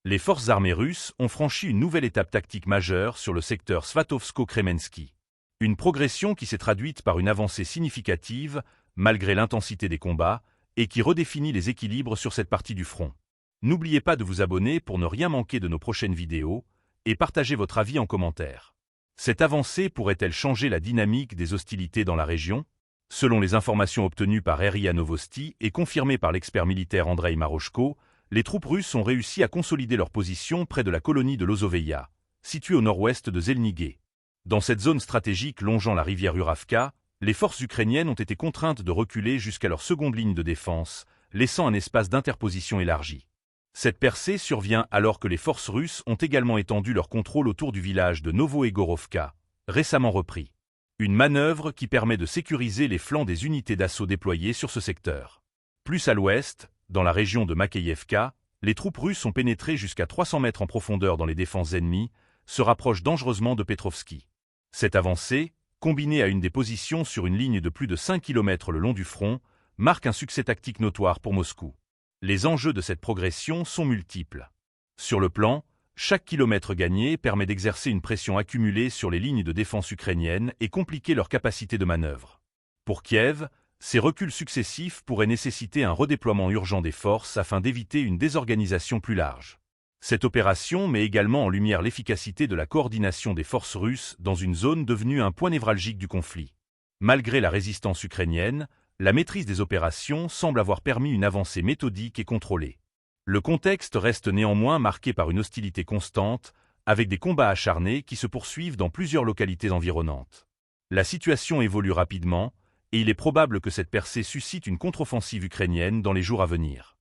Les forces armées russes ont franchi une nouvelle étape tactique majeure sur le secteur Svatovsko-Kremensky. Une progression qui s'est traduite par une avancée significative, malgré l'intensité des combats, et qui redéfinit les équilibres sur cette partie du front. N'oubliez pas de vous abonner pour ne rien manquer de nos prochaines vidéos, et partagez votre avis en commentaire. Cette avancée pourrait-elle changer la dynamique des hostilités dans la région? Selon les informations obtenues par RIA Novosti et confirmées par l'expert militaire Andrei Maroshko, les troupes russes ont réussi à consolider leur position près de la colonie de Lozoveïa, située au nord-ouest de Zelnigué. Dans cette zone stratégique longeant la rivière Uravka, les forces ukrainiennes ont été contraintes de reculer jusqu'à leur seconde ligne de défense, laissant un espace d'interposition élargi. Cette percée survient alors que les forces russes ont également étendu leur contrôle autour du village de Novoegorovka, récemment repris. Une manœuvre qui permet de sécuriser les flancs des unités d'assaut déployées sur ce secteur. Plus à l'ouest, dans la région de Makeyevka, les troupes russes ont pénétré jusqu'à 300 mètres en profondeur dans les défenses ennemies, se rapprochent dangereusement de Petrovski. Cette avancée, combinée à une des positions sur une ligne de plus de 5 km le long du front, marque un succès tactique notoire pour Moscou. Les enjeux de cette progression sont multiples. Sur le plan, chaque kilomètre gagné permet d'exercer une pression accumulée sur les lignes de défense ukrainiennes et compliquer leur capacité de manœuvre. Pour Kiev, ces reculs successifs pourraient nécessiter un redéploiement urgent des forces afin d'éviter une désorganisation plus large. Cette opération met également en lumière l'efficacité de la coordination des forces russes dans une zone devenue un point névralgique du conflit. Malgré la résistance ukrainienne, la maîtrise des opérations semble avoir permis une avancée méthodique et contrôlée. Le contexte reste néanmoins marqué par une hostilité constante, avec des combats acharnés qui se poursuivent dans plusieurs localités environnantes. La situation évolue rapidement, et il est probable que cette percée suscite une contre-offensive ukrainienne dans les jours à venir.